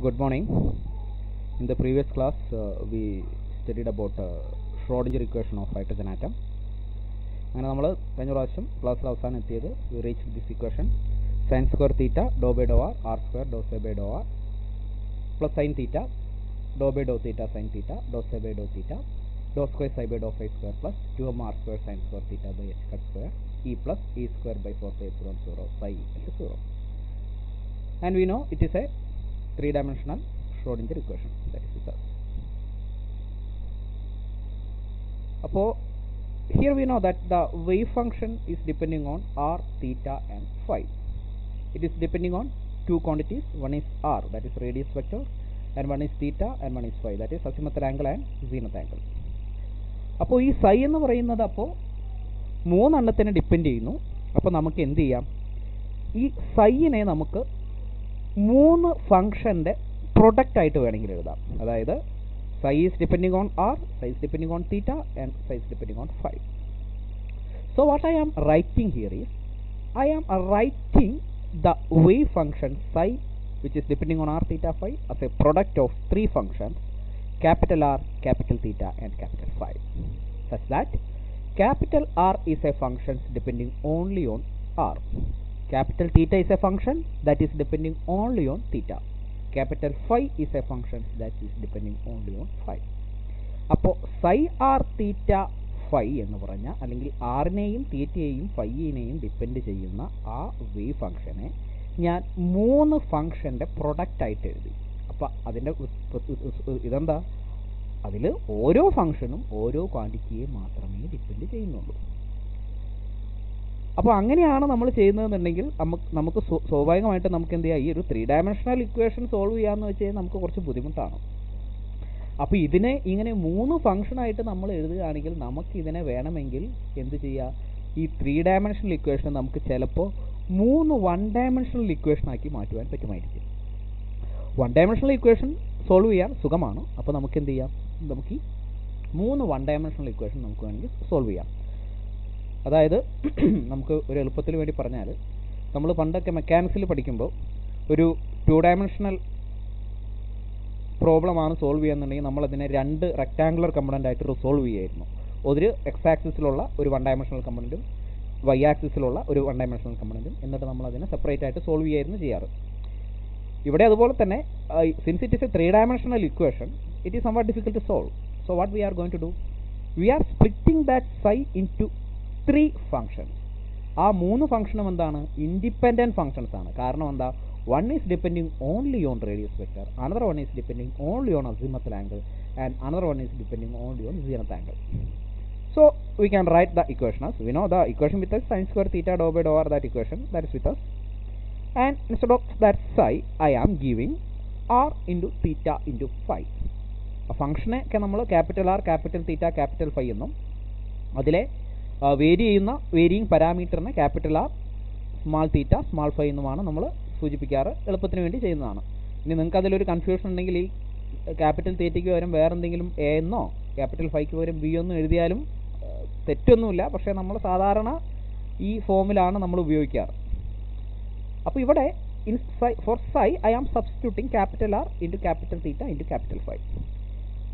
Good morning. In the previous class, we studied about Schrodinger equation of hydrogen atom. And we reached this equation: sin square theta dou by dou r square dou psi by dou r plus sin theta dou by dou theta sin theta dou psi by dou theta dou square psi by dou phi square plus 2m r square sin square theta by h cut square e plus e square by 4 pi epsilon 0 psi equal to 0. And we know it is a three-dimensional Schrodinger equation. That is it. So here we know that the wave function is depending on r, theta and phi. It is depending on two quantities. One is r, that is radius vector, and one is theta and one is phi, that is azimuthal angle and zenith angle. അപ്പോൾ ഈ psi എന്ന് പറയുന്നത് അപ്പോൾ മൂന്നെണ്ണത്തിനെ depend ചെയ്യുന്നു. അപ്പോൾ നമുക്ക് എന്ത് ചെയ്യാം? ഈ psiനെ നമുക്ക് മൂന്ന് ഫംഗ്ഷൻ്റെ പ്രൊഡക്റ്റ് ആയിട്ട് വേണമെങ്കിൽ എഴുതാം. അതായത് psi is depending on r, psi is depending on theta and psi is depending on phi. So what I am writing here is, I am writing the wave function psi which is depending on r, theta, phi as a product of three functions: capital R, capital theta and capital phi, such that capital R is a function depending only on r, capital theta is a function that is depending only on theta, capital phi is a function that is depending only on phi. അപ്പോൾ psi r theta phi എന്ന് പറഞ്ഞാൽ, അല്ലെങ്കിൽ ആറിനെയും തീറ്റയെയും ഫൈനെയും depend ചെയ്യുന്ന ആ wave ഫംഗ്ഷനെ ഞാൻ മൂന്ന് ഫംഗ്ഷൻ്റെ product ആയിട്ട് എഴുതി. അപ്പോൾ അതിൻ്റെ ഇതെന്താ? അതിൽ ഓരോ ഫംഗ്ഷനും ഓരോ ക്വാണ്ടിറ്റിയെ മാത്രമേ ഡിപ്പെൻഡ് ചെയ്യുന്നുള്ളൂ. അപ്പോൾ അങ്ങനെയാണ് നമ്മൾ ചെയ്യുന്നതെന്നുണ്ടെങ്കിൽ നമുക്ക് സ്വാഭാവികമായിട്ട് നമുക്ക് എന്ത് ചെയ്യാം? ഈ ഒരു ത്രീ ഡയമെൻഷണൽ ഇക്വേഷൻ സോൾവ് ചെയ്യാമെന്ന് വെച്ച് കഴിഞ്ഞാൽ നമുക്ക് കുറച്ച് ബുദ്ധിമുട്ടാണ്. അപ്പോൾ ഇതിനെ ഇങ്ങനെ മൂന്ന് ഫംഗ്ഷനായിട്ട് നമ്മൾ എഴുതുകയാണെങ്കിൽ നമുക്കിതിനെ വേണമെങ്കിൽ എന്ത് ചെയ്യുക? ഈ ത്രീ ഡയമെൻഷണൽ ഇക്വേഷൻ നമുക്ക് ചിലപ്പോൾ മൂന്ന് വൺ ഡയമെൻഷണൽ ഇക്വേഷനാക്കി മാറ്റുവാൻ പറ്റുമായിരിക്കും. വൺ ഡയമെൻഷണൽ ഇക്വേഷൻ സോൾവ് ചെയ്യാൻ സുഖമാണ്. അപ്പോൾ നമുക്ക് എന്ത് ചെയ്യാം? നമുക്ക് ഈ മൂന്ന് വൺ ഡയമെൻഷണൽ ഇക്വേഷൻ നമുക്ക് വേണമെങ്കിൽ സോൾവ് ചെയ്യാം. അതായത് നമുക്ക് ഒരു എളുപ്പത്തിന് വേണ്ടി പറഞ്ഞാൽ, നമ്മൾ പണ്ടൊക്കെ മെക്കാനിക്സിൽ പഠിക്കുമ്പോൾ ഒരു ടു ഡയമെൻഷണൽ പ്രോബ്ലമാണ് സോൾവ് ചെയ്യാന്നുണ്ടെങ്കിൽ നമ്മളതിനെ രണ്ട് റെക്ടാങ്കുലർ കമ്പണൻ്റ് ആയിട്ട് റിസോൾവ് ചെയ്യായിരുന്നു. ഒരു എക്സ് ആക്സിസിലുള്ള ഒരു വൺ ഡയമെൻഷണൽ കമ്പണൻറ്റും വൈ ആക്സിസിലുള്ള ഒരു വൺ ഡയമെൻഷണൽ കമ്പണൻറ്റും, എന്നിട്ട് നമ്മളതിനെ സെപ്പറേറ്റ് ആയിട്ട് സോൾവ് ചെയ്യായിരുന്നു ചെയ്യാറ്. ഇവിടെ അതുപോലെ തന്നെ, since it is a three dimensional equation, it is somewhat difficult to solve. So what we are going to do? We are splitting that psi into three functions. ആ മൂന്ന് ഫംഗ്ഷനും എന്താണ്? ഇൻഡിപെൻഡൻറ്റ് ഫംഗ്ഷൻസ് ആണ്. കാരണം എന്താ? One is depending only on radius vector, another one is depending only on azimuthal angle, and another one is depending only on zenith angle. So we can write the equation as, we know the equation with us sin square theta dou by dou r, that equation that is with us, and instead of that psi I am giving r into theta into phi. ആ ഫംഗ്ഷനെ ഒക്കെ നമ്മൾ capital R, capital തീറ്റ, capital phi എന്നും, അതിലെ varying പാരാമീറ്ററിനെ capital R, small തീറ്റ, small phi എന്നുമാണ് നമ്മൾ സൂചിപ്പിക്കാറ്. എളുപ്പത്തിന് വേണ്ടി ചെയ്യുന്നതാണ്. ഇനി നിങ്ങൾക്ക് അതിലൊരു കൺഫ്യൂഷൻ ഉണ്ടെങ്കിൽ ഈ ക്യാപിറ്റൽ തീറ്റയ്ക്ക് പകരം വേറെ എന്തെങ്കിലും എ എന്നോ ക്യാപിറ്റൽ ഫൈക്ക് പകരം ബി ഒന്നും എഴുതിയാലും തെറ്റൊന്നുമില്ല. പക്ഷേ നമ്മൾ സാധാരണ ഈ ഫോമിലാണ് നമ്മൾ ഉപയോഗിക്കാറ്. അപ്പോൾ ഇവിടെ four psi I am substituting capital R into capital theta into capital phi.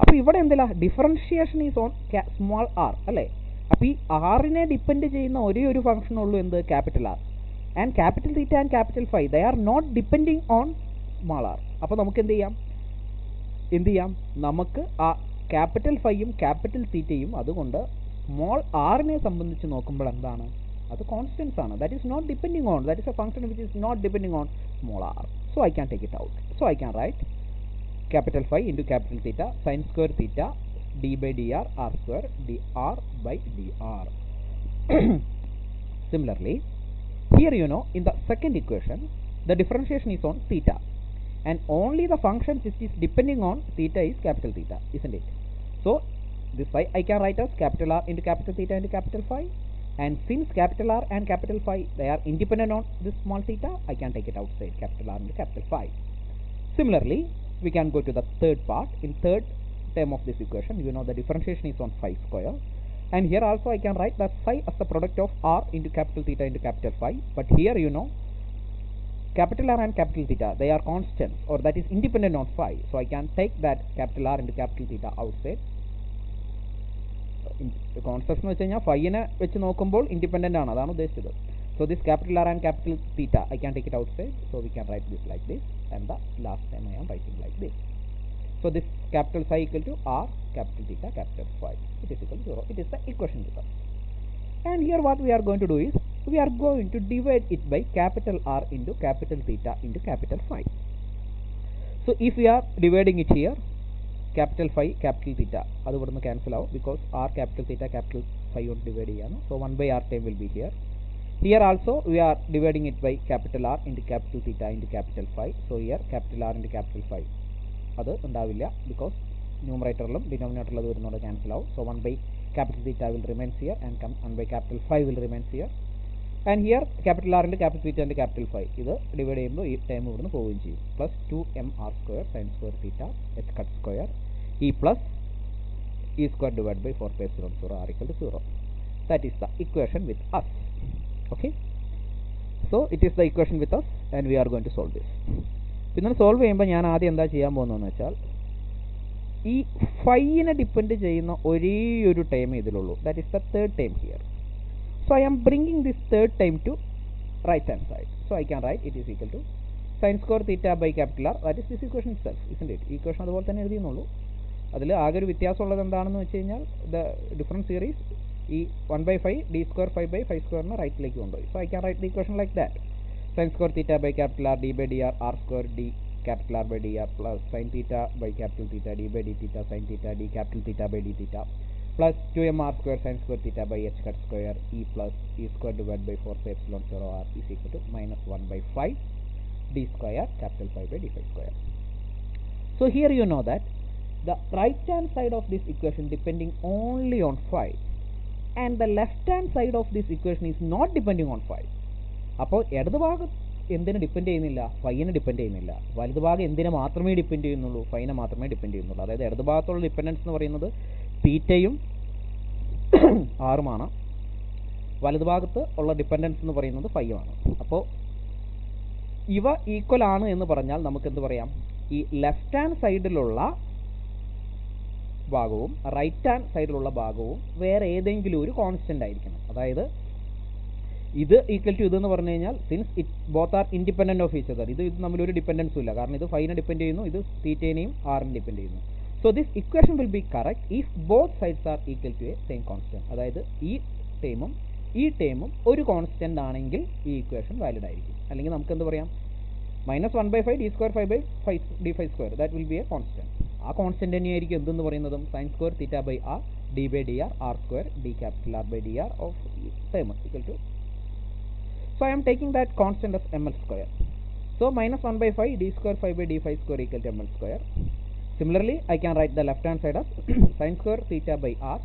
അപ്പോൾ ഇവിടെ എന്തില്ല? Differentiation is on small r അല്ലേ? അപ്പോൾ ഈ ആറിനെ ഡിപ്പെൻഡ് ചെയ്യുന്ന ഒരേ ഒരു ഫംഗ്ഷൻ ഉള്ളൂ, എന്ത്? Capital R. And capital theta and capital phi they are not depending on small r. അപ്പോൾ നമുക്ക് എന്ത് ചെയ്യാം? നമുക്ക് ആ ക്യാപിറ്റൽ ഫൈയും ക്യാപിറ്റൽ തീറ്റയും അതുകൊണ്ട് സ്മോൾ ആറിനെ സംബന്ധിച്ച് നോക്കുമ്പോൾ എന്താണ്? അത് കോൺസ്റ്റൻസ് ആണ്. That is not depending on, that is a function which is not depending on small r. So I can take it out. So I can write capital phi into capital theta sin square theta d by dr r square dr by dr. Similarly, here you know in the second equation the differentiation is on theta, and only the function which is depending on theta is capital theta, isn't it? So this phi I can write as capital R into capital theta into capital phi, and since capital R and capital phi they are independent on this small theta, I can take it outside, capital R into capital phi. Similarly, we can go to the third part. In third term of this equation, you know the differentiation is on phi square, and here also I can write that psi as the product of r into capital theta into capital phi, but here you know capital R and capital theta, they are constants, or that is independent on phi. So I can take that capital R into capital theta outside. Constants എന്ന് വെച്ച് കഴിഞ്ഞാൽ ഫൈനെ വെച്ച് നോക്കുമ്പോൾ independent ആണ്, അതാണ് ഉദ്ദേശിച്ചത്. So this capital R and capital theta, I can take it outside. So we can write this like this, and the last time I am writing like this. So this capital phi equal to R capital theta capital phi. It is equal to 0. It is the equation with us. And here what we are going to do is, we are going to divide it by capital R into capital theta into capital phi. So if we are dividing it here, capital phi capital theta, adu ivrunnu cancel out because R capital theta capital phi on divide cheyanu. So 1 by R term will be here. Here also we are dividing it by capital R into capital theta into capital phi. So here capital R into capital phi adu undavilla because numerator ilum denominator ilum varunnodu cancel out. So 1 by capital theta will remain here and 1 by capital phi will remain here. And here capital R into capital theta into capital phi idu divide cheyyumbol ee term ivrunu povum cheyum plus 2mr square sin square theta h cut square e plus e square divided by 4 pi epsilon 0 r equal to 0. That is the equation with us. Okay, so it is the equation with us and we are going to solve this. പിന്നെ solve ചെയ്യുമ്പോൾ ഞാൻ ആദ്യം എന്താ ചെയ്യാൻ പോകുന്നതെന്ന് വെച്ചാൽ, ഈ ഫൈനെ depend ചെയ്യുന്ന ഒരേ ഒരു ടൈം ഇതിലുള്ളൂ, that is the third time here. So I am bringing this third time to right hand side. So I can write it is equal to sine square theta by capital R, that is this equation itself, isn't it? ഈ equation അതുപോലെ തന്നെ എഴുതിയെന്നുള്ളൂ. അതിൽ ആകെ ഒരു വ്യത്യാസമുള്ളത് എന്താണെന്ന് വെച്ച് കഴിഞ്ഞാൽ, the difference series ഈ 1/5 d square 5 by 5 സ്ക്വയറിനെ റൈറ്റിലേക്ക് കൊണ്ടുപോയി. So I can right the equation like that. sin square theta by capital R d by dr r square d capital R by dr plus sin theta by capital theta d by d theta sin theta d capital theta by d theta plus 2mr square sin square theta by h cut square e plus e square divided by 4 pi epsilon 0 r is equal to minus 1/5 d square capital phi by d phi square. So here you know that the right hand side of this equation depending only on phi and the left hand side of this equation is not depending on phi. അപ്പോൾ ഇടതുഭാഗം എന്തിനെ depend ചെയ്യുന്നില്ല? ഫൈനെ depend ചെയ്യുന്നില്ല. വലതുഭാഗം എന്തിനെ മാത്രമേ depend ചെയ്യുന്നുള്ളൂ? ഫൈനെ മാത്രമേ depend ചെയ്യുന്നുള്ളൂ. അതായത് ഇടതുഭാഗത്തുള്ള ഡിപ്പെൻഡൻസ് എന്ന് പറയുന്നത് തീറ്റയും ആറുമാണ്, വലതുഭാഗത്ത് ഉള്ള ഡിപ്പെൻഡൻസ് എന്ന് പറയുന്നത് ഫൈയുമാണ്. അപ്പോൾ ഇവ ഈക്വൽ ആണ് എന്ന് പറഞ്ഞാൽ നമുക്ക് എന്ത് പറയാം? ഈ ലെഫ്റ്റ് ഹാൻഡ് സൈഡിലുള്ള ഭാഗവും റൈറ്റ് ഹാൻഡ് സൈഡിലുള്ള ഭാഗവും വേറെ ഏതെങ്കിലും ഒരു കോൺസ്റ്റന്റ് ആയിരിക്കണം. അതായത് ഇത് ഈക്വൽ ടു ഇതെന്ന് പറഞ്ഞു കഴിഞ്ഞാൽ, since it both are independent of each other, ഇത് തമ്മിലൊരു ഡിപ്പെൻഡൻസും ഇല്ല. കാരണം ഇത് ഫൈനെ ഡിപ്പെൻഡ് ചെയ്യുന്നു, ഇത് തീറ്റേനെയും ആറിനെ ഡിപ്പെൻഡ് ചെയ്യുന്നു. So this equation will be correct if both sides are equal to a same constant. അതായത് ഈ ടേമും ഒരു കോൺസ്റ്റന്റ് ആണെങ്കിൽ ഈ ഇക്വേഷൻ വാലിഡ് ആയിരിക്കും. അല്ലെങ്കിൽ നമുക്ക് എന്ത് പറയാം? -1/5 d square 5 by 5 d phi square, that will be a constant. ആ കോൺസ്റ്റന്റ് തന്നെയായിരിക്കും എന്തെന്ന് പറയുന്നതും sin square theta by r d by dr r square d capital R by dr of term equal to. So I am taking that constant as ml square. So -1/5 d square 5 by d phi square equal to ml square. Similarly, I can write the left hand side as sin square theta by r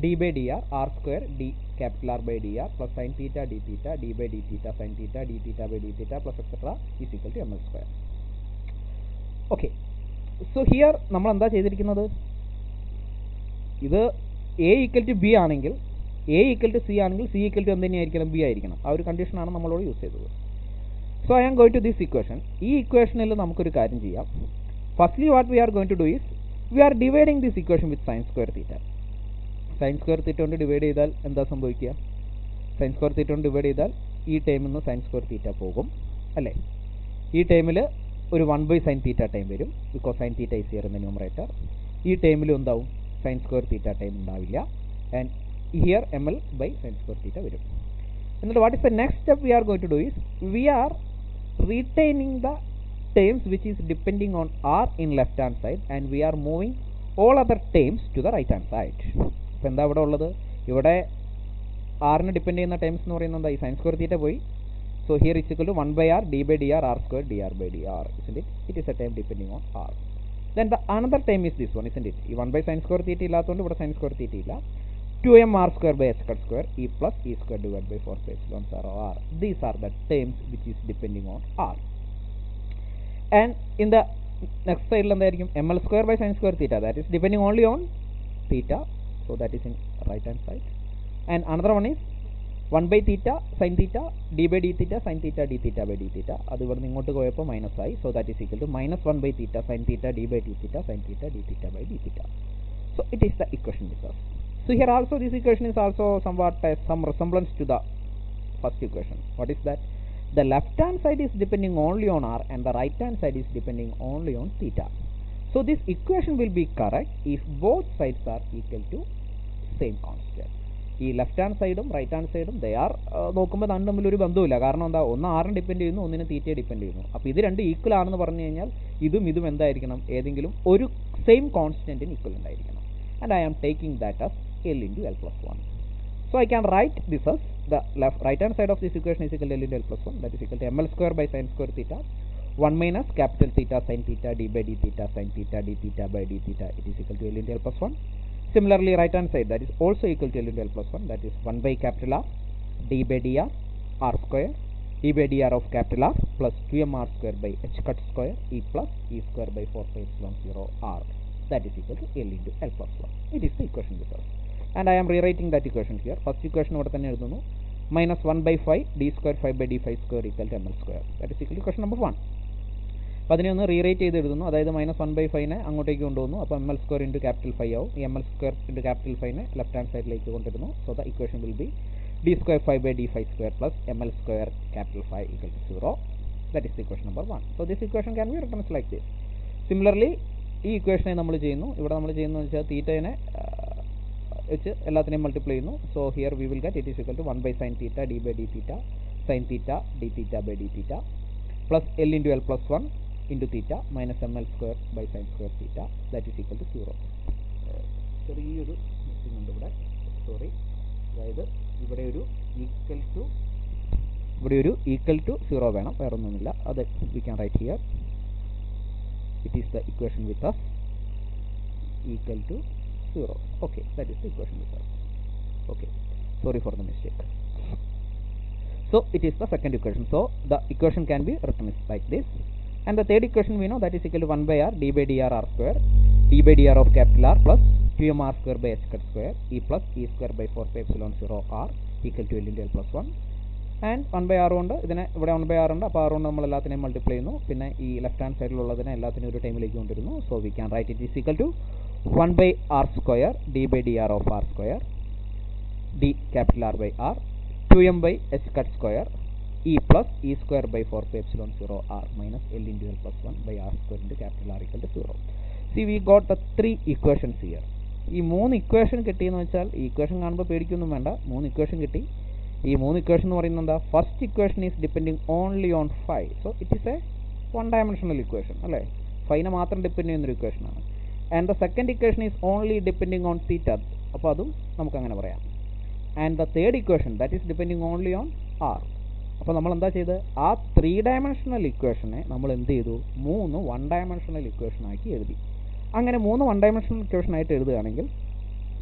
d by dr r square d capital R by dr plus sin theta d theta d by d theta sin theta d theta by d theta plus etc. is equal to ml square. Okay. So here നമ്മൾ എന്താ ചെയ്തിരിക്കുന്നത്? ഇത് a equal to b ആണെങ്കിൽ, a equal to c ആണെങ്കിൽ c equal to എന്ത് തന്നെയായിരിക്കണം? b ആയിരിക്കണം. ആ ഒരു കണ്ടീഷനാണ് നമ്മളോട് യൂസ് ചെയ്തത്. So I am going to this equation. ഈ ഇക്വേഷനിൽ നമുക്കൊരു കാര്യം ചെയ്യാം. Firstly what we are going to do is, we are dividing this equation with sine square theta. Sine square theta കൊണ്ട് ഡിവൈഡ് ചെയ്താൽ എന്താ സംഭവിക്കുക? സൈൻ സ്ക്വയർ തീറ്റ കൊണ്ട് ഡിവൈഡ് ചെയ്താൽ ഈ ടൈമിൽ നിന്ന് സൈൻ സ്ക്വയർ തീറ്റ പോകും അല്ലേ? ഈ ടൈമിൽ ഒരു 1/sin തീറ്റ ടൈം വരും, because sine theta is here in the numerator. ഈ ടൈമിലും എന്താവും? സൈൻ സ്ക്വയർ തീറ്റ ടൈം ഉണ്ടാവില്ല. And here ml by sin square theta വരും. എന്നിട്ട് what is the next step we are going to do is, we are retaining the terms which is depending on r in left hand side and we are moving all other terms to the right hand side. അപ്പോൾ എന്താ ഇവിടെ ഉള്ളത്? ഇവിടെ ആറിനെ depend ചെയ്യുന്ന times എന്ന് പറയുന്നത് എന്താ? ഈ സൈൻ സ്ക്വയർ തീറ്റ പോയി. So here is equal to 1/r d by dr r square dr by dr, isn't it? It is a term depending on r. Then the another term is this one, isn't it? ഈ 1/sin square theta ഇല്ലാത്തതുകൊണ്ട് ഇവിടെ sin square theta ഇല്ല. 2mr square by h cut square e plus e square divided by 4 pi epsilon 0 r. These are the terms which is depending on r. And in the next side എന്തായിരിക്കും? ml square by sin square theta, that is depending only on theta, so that is in right hand side. And another one is 1 by theta sin theta d by d theta sin theta d theta by d theta. അത് ഇവിടെ നിന്ന് ഇങ്ങോട്ട് പോയപ്പോൾ minus ആയി. So that is equal to minus 1 by theta sin theta d by d theta sin theta d theta by d theta. So it is the equation with us. So here also this equation is also somewhat some resemblance to the first equation. What is that? The left hand side is depending only on r and the right hand side is depending only on theta. So this equation will be correct if both sides are equal to same constant. ഈ left hand സൈഡും right hand സൈഡും they are നോക്കുമ്പോൾ രണ്ടും തമ്മിൽ ഒരു ബന്ധവുമില്ല. കാരണം എന്താ, ഒന്ന് ആറിന് ഡിപ്പെൻഡ് ചെയ്യുന്നു, ഒന്നിന് തീറ്റയെ ഡിപ്പെൻഡ് ചെയ്യുന്നു. അപ്പോൾ ഇത് രണ്ട് ഈക്വൽ ആണെന്ന് പറഞ്ഞു കഴിഞ്ഞാൽ ഇതും എന്തായിരിക്കണം, ഏതെങ്കിലും ഒരു സെയിം കോൺസ്റ്റന്റിന് ഈക്വൽ ഉണ്ടായിരിക്കണം. And I am taking that as L into L plus 1. So I can write this as the right hand side of this equation is equal to L into L plus 1, that is equal to ml square by sin square theta 1 minus capital theta sin theta d by d theta sin theta d theta by d theta, it is equal to L into L plus 1. Similarly right hand side, that is also equal to L into L plus 1, that is 1 by capital R d by dr r square d by dr of capital R plus 2m r square by h cut square e plus e square by 4 pi epsilon 0 r, that is equal to L into L plus 1. It is the equation with us. And I am rewriting that equation here. First equation ഇവിടെ തന്നെ എഴുതുന്നു, minus 1 by 5 d square 5 by d 5 square equal to ml square, that is equal to equation number 1. അപ്പോൾ അതിനെ ഒന്ന് rewrite ചെയ്ത് എഴുതുന്നു. അതായത് minus 1 by 5നെ അങ്ങോട്ടേക്ക് കൊണ്ടുവന്നു. അപ്പോൾ ml square into capital 5 ആവും. ഈ ml square into capital 5നെ ലെഫ്റ്റ് ഹാൻഡ് സൈഡിലേക്ക് കൊണ്ടുവരുന്നു. So the equation will be d square 5 by d 5 square plus ml square capital 5 equal to 0. That is the equation number 1. So this equation can be written as like this. Similarly ഈ ഇക്വേഷനെ നമ്മൾ ചെയ്യുന്നു, ഇവിടെ നമ്മൾ ചെയ്യുന്നത് വെച്ചാൽ തീറ്റനെ വെച്ച് എല്ലാത്തിനെയും multiply ചെയ്യുന്നു. So here we will get it is equal to 1 by sin theta d by d theta sin theta d theta by d theta plus L into L plus 1 into theta minus ml square by sin square theta, that is equal to 0. ചെറിയൊരു missing ഉണ്ട് ഇവിടെ, sorry. അതായത് ഇവിടെ ഒരു equal to 0 വേണം, വേറെ ഒന്നുമില്ല. അത് V can right here. It is the equation with us equal to 0. Okay, that is the equation with us. Okay, sorry for the mistake. So it is the second equation. So the equation can be written like this. And the third equation we know, that is equal to 1 by r d by dr r square d by dr of capital R plus 2m r square by h cut square e plus e square by 4 pi epsilon 0 r equal to L into L plus 1. And 1 by r ഉണ്ട്, ഇതിനെ ഇവിടെ 1 by r ഉണ്ട്. അപ്പോൾ r കൊണ്ട് നമ്മൾ എല്ലാത്തിനെയും multiply ചെയ്യുന്നു. പിന്നെ ഈ ലെഫ്റ്റ് ഹാൻഡ് സൈഡിലുള്ളതിനെ എല്ലാത്തിനും ഒരു ടൈമിലേക്ക് കൊണ്ടുവരുന്നു. So we can write it is equal to 1 by r square d by dr of r square d capital R by r 2m by h cut square e plus e square by 4 pi epsilon 0 r minus L into L plus 1 by r square into capital R equal to 0. See, we got the 3 equations here. ഈ 3 equation കിട്ടിയെന്ന് വെച്ചാൽ ഈ equation കാണുമ്പോൾ പേടിക്കൊന്നും വേണ്ട. 3 equation കിട്ടി. ഈ 3 equation എന്ന് പറയുന്നത് എന്താ, first equation is depending only on 5. So it is a 1 dimensional equation അല്ലേ, 5നെ മാത്രം ഡിപ്പെൻഡ് ചെയ്യുന്നൊരു ഇക്വേഷനാണ്. And the second equation is only depending on theta, അപ്പോൾ അതും നമുക്കങ്ങനെ പറയാം. And the third equation that is depending only on R. അപ്പോൾ നമ്മൾ എന്താ ചെയ്ത്, ആ 3 ഡയമെൻഷണൽ ഇക്വേഷനെ നമ്മൾ എന്ത് ചെയ്തു, 3 1 ഡയമെൻഷണൽ ഇക്വേഷനാക്കി എഴുതി. അങ്ങനെ 3 1 ഡയമെൻഷണൽ ഇക്വേഷനായിട്ട് എഴുതുകയാണെങ്കിൽ,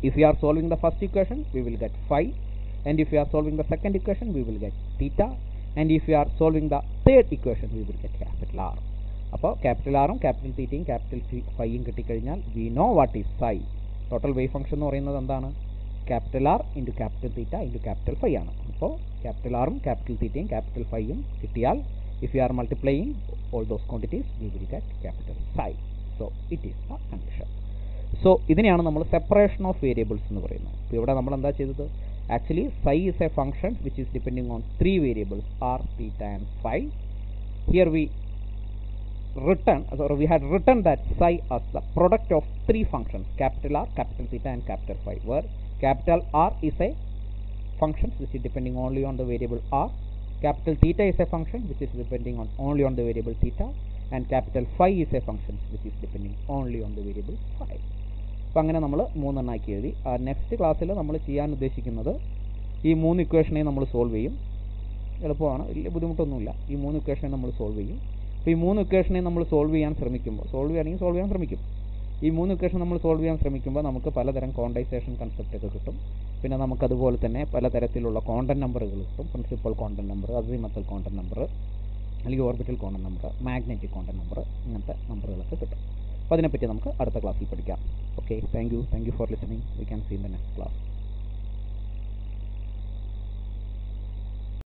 if we are solving the first equation we will get 5, and if we are solving the second equation we will get theta, and if we are solving the third equation we will get capital R. അപ്പോൾ capital ആറും capital തീറ്റയും capital ഫൈയും കിട്ടിക്കഴിഞ്ഞാൽ we know what is psi. Total wave function എന്ന് പറയുന്നത് എന്താണ്, capital R into capital theta into capital phi ആണ്. അപ്പോൾ ക്യാപിറ്റൽ ആറും ക്യാപിറ്റൽ തീറ്റയും ക്യാപിറ്റൽ ഫൈയും കിട്ടിയാൽ if you are multiplying all those quantities we will get capital psi. So it is the condition. So ഇതിനെയാണ് നമ്മൾ സെപ്പറേഷൻ ഓഫ് വേരിയബിൾസ് എന്ന് പറയുന്നത്. ഇപ്പോൾ ഇവിടെ നമ്മൾ എന്താ ചെയ്തത്, actually psi is a function which is depending on 3 variables r, theta and phi. Here we had written that psi as the product of 3 functions, capital R, capital theta and capital phi, where capital R is a function which is depending only on the variable r, capital theta is a function which is depending only on the variable theta, and capital phi is a function which is depending only on the variable phi. അപ്പോൾ അങ്ങനെ നമ്മൾ 3 എണ്ണാക്കി എഴുതി. Next ക്ലാസ്സിൽ നമ്മൾ ചെയ്യാൻ ഉദ്ദേശിക്കുന്നത് ഈ 3 ഇക്വേഷനെ നമ്മൾ സോൾവ് ചെയ്യും. എളുപ്പമാണ്, വലിയ ബുദ്ധിമുട്ടൊന്നുമില്ല. ഈ 3 ഇക്വേഷനെ നമ്മൾ സോൾവ് ചെയ്യും. അപ്പോൾ ഈ 3 ഇക്വേഷനെ നമ്മൾ സോൾവ് ചെയ്യാൻ ശ്രമിക്കും. ഈ 3 ഇക്വേഷൻ നമ്മൾ സോൾവ് ചെയ്യാൻ ശ്രമിക്കുമ്പോൾ നമുക്ക് പലതരം ക്വാണ്ടൈസേഷൻ കൺസെപ്റ്റ് ഒക്കെ കിട്ടും. പിന്നെ നമുക്കതുപോലെ തന്നെ പലതരത്തിലുള്ള കോണ്ടന്റ് നമ്പറുകൾ കിട്ടും. Principal quantum number, azimuthal quantum number, അല്ലെങ്കിൽ orbital quantum number, magnetic quantum number, ഇങ്ങനത്തെ നമ്പറുകളൊക്കെ കിട്ടും. അപ്പോൾ അതിനെപ്പറ്റി നമുക്ക് അടുത്ത ക്ലാസ്സിൽ പഠിക്കാം. Okay, thank you for listening. We can see in the next class.